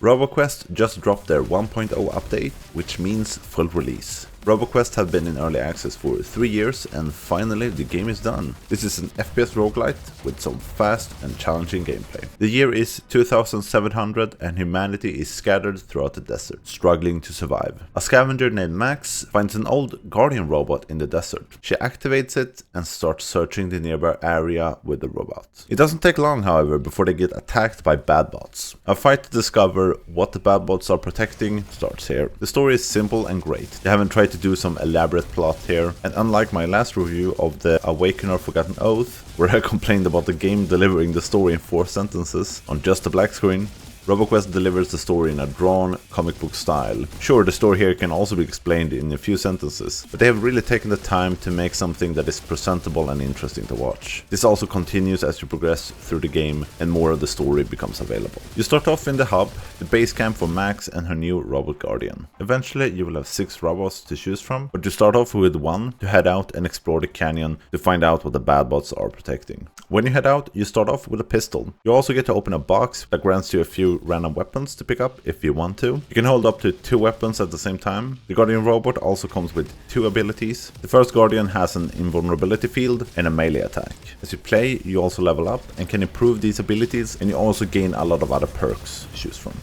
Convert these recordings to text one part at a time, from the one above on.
Roboquest just dropped their 1.0 update, which means full release. Roboquest have been in early access for 3 years and finally the game is done. This is an FPS roguelite with some fast and challenging gameplay. The year is 2700 and humanity is scattered throughout the desert, struggling to survive. A scavenger named Max finds an old guardian robot in the desert. She activates it and starts searching the nearby area with the robot. It doesn't take long, however, before they get attacked by badbots. A fight to discover what the badbots are protecting starts here. The story is simple and great. They haven't tried to do some elaborate plot here, and unlike my last review of the Awakener Forgotten Oath, where I complained about the game delivering the story in 4 sentences on just a black screen, Roboquest delivers the story in a drawn, comic book style. Sure, the story here can also be explained in a few sentences, but they have really taken the time to make something that is presentable and interesting to watch. This also continues as you progress through the game and more of the story becomes available. You start off in the hub, the base camp for Max and her new robot guardian. Eventually you will have 6 robots to choose from, but you start off with 1 to head out and explore the canyon to find out what the badbots are protecting. When you head out, you start off with a pistol. You also get to open a box that grants you a few random weapons to pick up if you want to. You can hold up to 2 weapons at the same time. The Guardian robot also comes with 2 abilities. The first Guardian has an invulnerability field and a melee attack. As you play, you also level up and can improve these abilities, and you also gain a lot of other perks to choose from.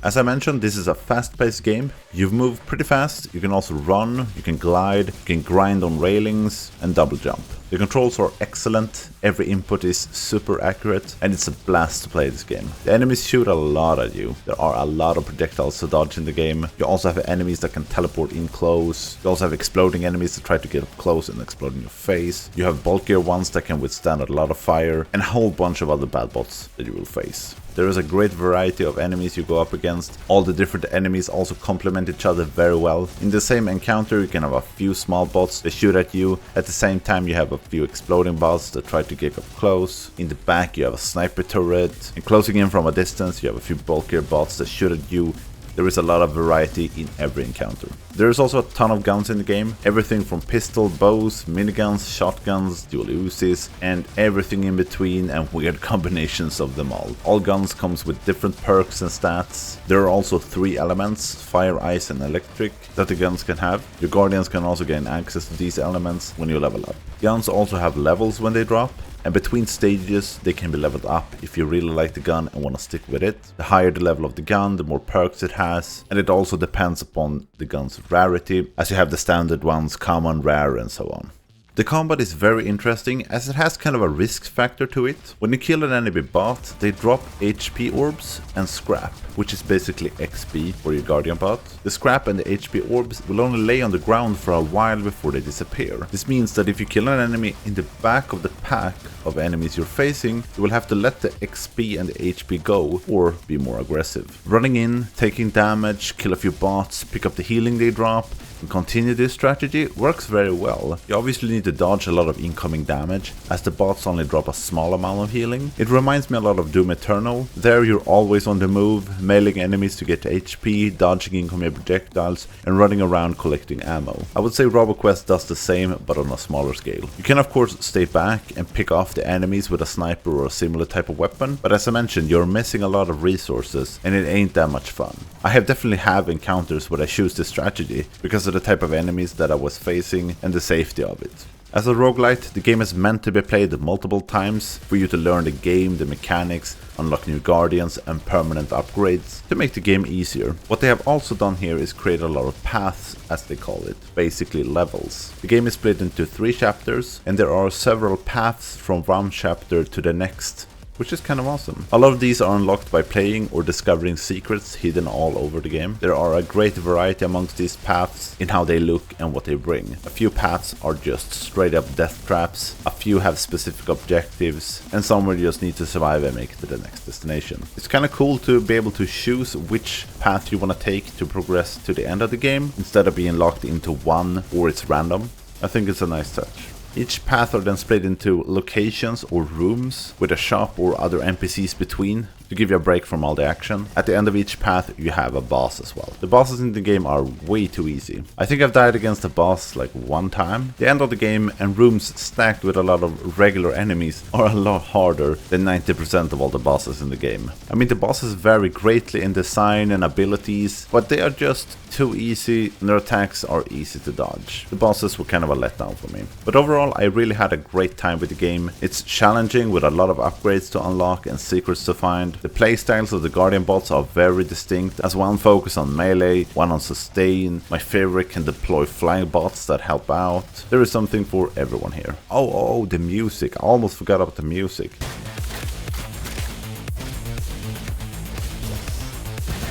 As I mentioned, this is a fast-paced game. You move pretty fast, you can also run, you can glide, you can grind on railings and double jump. The controls are excellent, every input is super accurate, and it's a blast to play this game. The enemies shoot a lot at you. There are a lot of projectiles to dodge in the game. You also have enemies that can teleport in close. You also have exploding enemies that try to get up close and explode in your face. You have bulkier ones that can withstand a lot of fire, and a whole bunch of other badbots that you will face. There is a great variety of enemies you go up against. All the different enemies also complement each other very well. In the same encounter you can have a few small bots that shoot at you. At the same time you have a few exploding bots that try to get up close. In the back you have a sniper turret. And closing in from a distance you have a few bulkier bots that shoot at you. There is a lot of variety in every encounter. There is also a ton of guns in the game, everything from pistol, bows, miniguns, shotguns, dual Uzis, and everything in between and weird combinations of them all. All guns comes with different perks and stats. There are also 3 elements, fire, ice and electric, that the guns can have. Your guardians can also gain access to these elements when you level up. Guns also have levels when they drop. And between stages they can be leveled up if you really like the gun and want to stick with it. The higher the level of the gun, the more perks it has, and it also depends upon the gun's rarity, as you have the standard ones, common, rare and so on. The combat is very interesting as it has kind of a risk factor to it. When you kill an enemy bot, they drop HP orbs and scrap, which is basically XP for your guardian bot. The scrap and the HP orbs will only lay on the ground for a while before they disappear. This means that if you kill an enemy in the back of the pack of enemies you're facing, you will have to let the XP and the HP go or be more aggressive. Running in, taking damage, kill a few bots, pick up the healing they drop, and continue this strategy works very well. You obviously need to dodge a lot of incoming damage, as the bots only drop a small amount of healing. It reminds me a lot of Doom Eternal. There you're always on the move, mailing enemies to get HP, dodging incoming projectiles, and running around collecting ammo. I would say Roboquest does the same, but on a smaller scale. You can of course stay back and pick off the enemies with a sniper or a similar type of weapon, but as I mentioned, you're missing a lot of resources, and it ain't that much fun. I have definitely had encounters where I choose this strategy, because of the type of enemies that I was facing and the safety of it. As a roguelite, the game is meant to be played multiple times for you to learn the game, the mechanics, unlock new guardians and permanent upgrades to make the game easier. What they have also done here is create a lot of paths, as they call it, basically levels. The game is split into 3 chapters and there are several paths from one chapter to the next, which is kind of awesome. A lot of these are unlocked by playing or discovering secrets hidden all over the game. There are a great variety amongst these paths in how they look and what they bring. A few paths are just straight up death traps, a few have specific objectives, and some where you just need to survive and make it to the next destination. It's kind of cool to be able to choose which path you want to take to progress to the end of the game, instead of being locked into one or it's random. I think it's a nice touch. Each path are then split into locations or rooms with a shop or other NPCs between to give you a break from all the action. At the end of each path you have a boss as well. The bosses in the game are way too easy. I think I've died against a boss like one time. The end of the game and rooms stacked with a lot of regular enemies are a lot harder than 90% of all the bosses in the game. I mean, the bosses vary greatly in design and abilities, but they are just too easy and their attacks are easy to dodge. The bosses were kind of a letdown for me. But overall, I really had a great time with the game. It's challenging with a lot of upgrades to unlock and secrets to find. The playstyles of the Guardian bots are very distinct, as one focus on melee, one on sustain. My favorite can deploy flying bots that help out. There is something for everyone here. Oh, the music. I almost forgot about the music.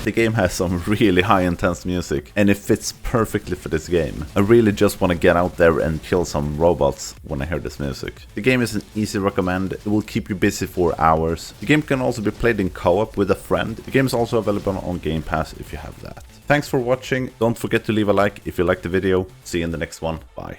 The game has some really high intense music and it fits perfectly for this game. I really just want to get out there and kill some robots when I hear this music. The game is an easy recommend. It will keep you busy for hours. The game can also be played in co-op with a friend. The game is also available on Game Pass if you have that. Thanks for watching. Don't forget to leave a like if you liked the video. See you in the next one. Bye.